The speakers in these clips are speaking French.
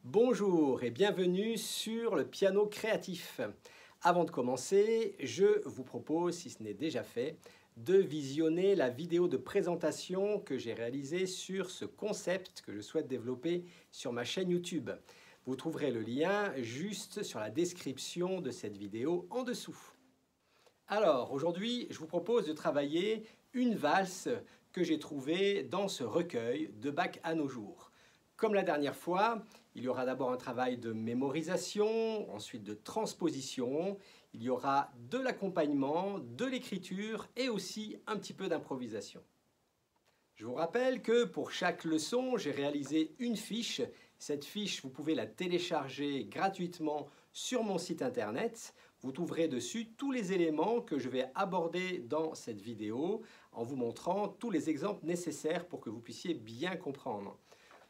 Bonjour et bienvenue sur le piano créatif. Avant de commencer, je vous propose, si ce n'est déjà fait, de visionner la vidéo de présentation que j'ai réalisée sur ce concept que je souhaite développer sur ma chaîne YouTube. Vous trouverez le lien juste sur la description de cette vidéo en dessous. Alors, aujourd'hui, je vous propose de travailler une valse que j'ai trouvée dans ce recueil de Bach à nos jours. Comme la dernière fois, il y aura d'abord un travail de mémorisation, ensuite de transposition, il y aura de l'accompagnement, de l'écriture et aussi un petit peu d'improvisation. Je vous rappelle que pour chaque leçon, j'ai réalisé une fiche. Cette fiche, vous pouvez la télécharger gratuitement sur mon site internet. Vous trouverez dessus tous les éléments que je vais aborder dans cette vidéo en vous montrant tous les exemples nécessaires pour que vous puissiez bien comprendre.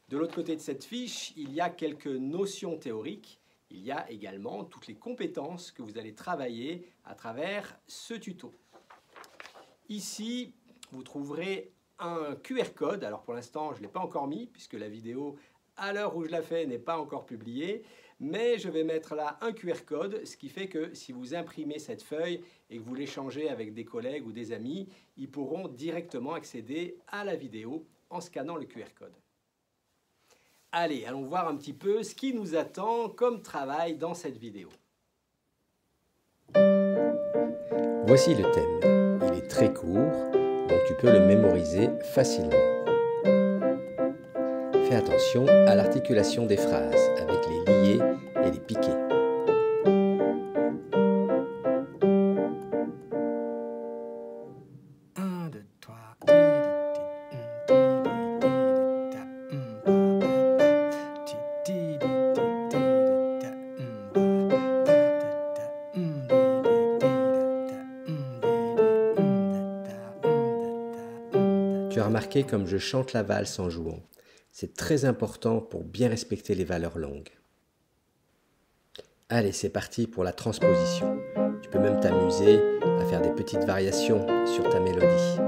De l'autre côté de cette fiche, il y a quelques notions théoriques. Il y a également toutes les compétences que vous allez travailler à travers ce tuto. Ici, vous trouverez un QR code. Alors pour l'instant, je ne l'ai pas encore mis puisque la vidéo, à l'heure où je la fais, n'est pas encore publiée. Mais je vais mettre là un QR code, ce qui fait que si vous imprimez cette feuille et que vous l'échangez avec des collègues ou des amis, ils pourront directement accéder à la vidéo en scannant le QR code. Allez, allons voir un petit peu ce qui nous attend comme travail dans cette vidéo. Voici le thème. Il est très court, donc tu peux le mémoriser facilement. Fais attention à l'articulation des phrases avec les liés et les piqués. Tu as remarqué comme je chante la valse en jouant. C'est très important pour bien respecter les valeurs longues. Allez, c'est parti pour la transposition. Tu peux même t'amuser à faire des petites variations sur ta mélodie.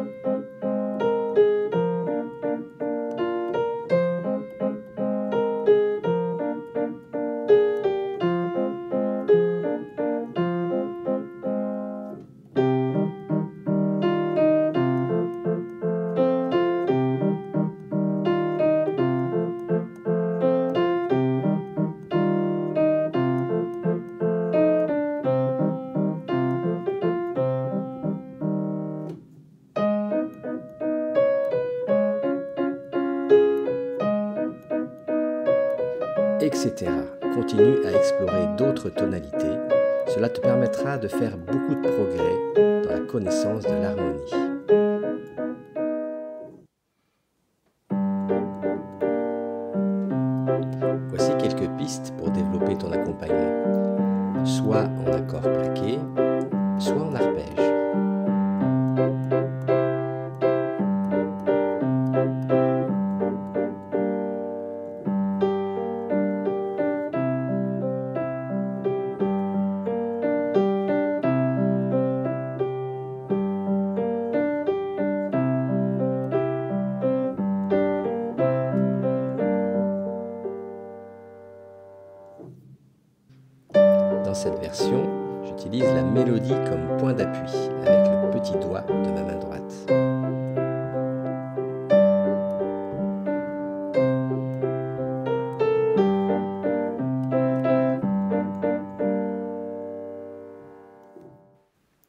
Etc. Continue à explorer d'autres tonalités. Cela te permettra de faire beaucoup de progrès dans la connaissance de l'harmonie. Voici quelques pistes pour développer ton accompagnement, soit en accord plaqué, soit en arpège. Dans cette version, j'utilise la mélodie comme point d'appui avec le petit doigt de ma main droite.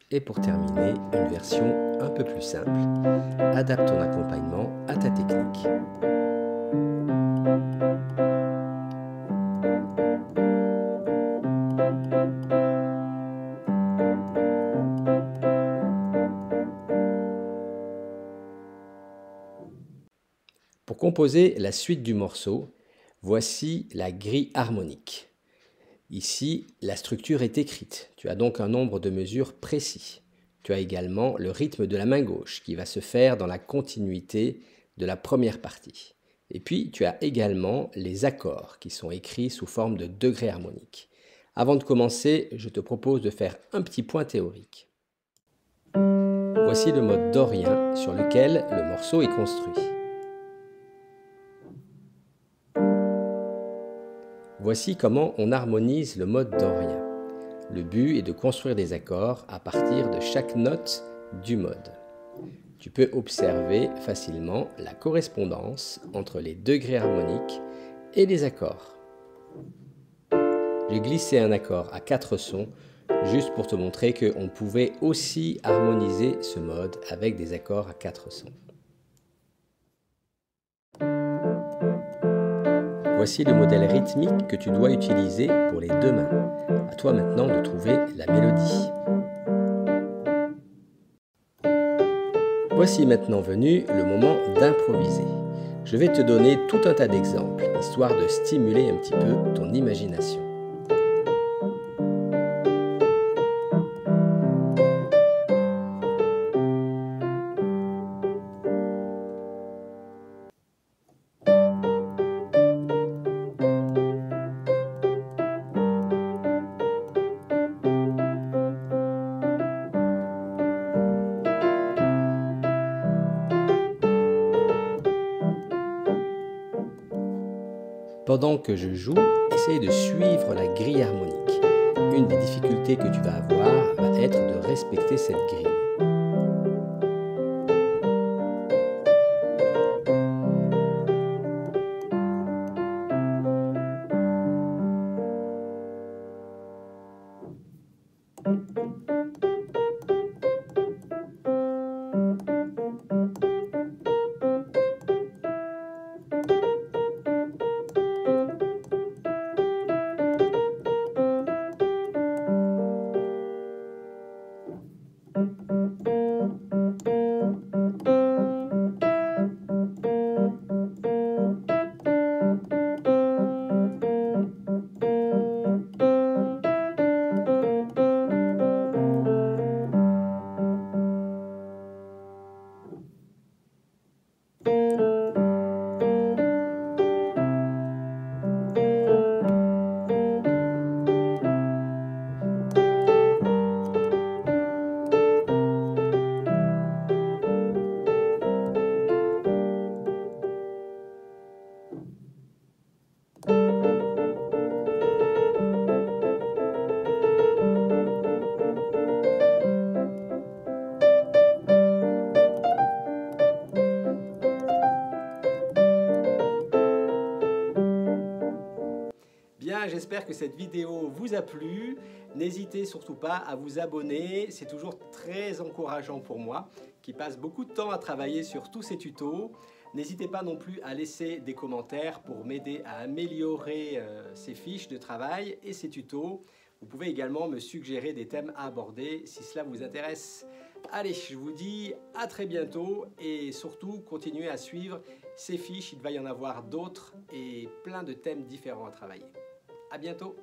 Et pour terminer, une version un peu plus simple. Adapte ton accompagnement à ta technique. Pour composer la suite du morceau, voici la grille harmonique. Ici, la structure est écrite. Tu as donc un nombre de mesures précis. Tu as également le rythme de la main gauche qui va se faire dans la continuité de la première partie. Et puis, tu as également les accords qui sont écrits sous forme de degrés harmoniques. Avant de commencer, je te propose de faire un petit point théorique. Voici le mode dorien sur lequel le morceau est construit. Voici comment on harmonise le mode dorien. Le but est de construire des accords à partir de chaque note du mode. Tu peux observer facilement la correspondance entre les degrés harmoniques et les accords. J'ai glissé un accord à 4 sons juste pour te montrer qu'on pouvait aussi harmoniser ce mode avec des accords à 4 sons. Voici le modèle rythmique que tu dois utiliser pour les deux mains. À toi maintenant de trouver la mélodie. Voici maintenant venu le moment d'improviser. Je vais te donner tout un tas d'exemples, histoire de stimuler un petit peu ton imagination. Pendant que je joue, essaye de suivre la grille harmonique. Une des difficultés que tu vas avoir va être de respecter cette grille. Bien, j'espère que cette vidéo vous a plu. N'hésitez surtout pas à vous abonner, c'est toujours très encourageant pour moi, qui passe beaucoup de temps à travailler sur tous ces tutos. N'hésitez pas non plus à laisser des commentaires pour m'aider à améliorer ces fiches de travail et ces tutos. Vous pouvez également me suggérer des thèmes à aborder si cela vous intéresse. Allez, je vous dis à très bientôt et surtout continuez à suivre ces fiches, il va y en avoir d'autres et plein de thèmes différents à travailler. À bientôt!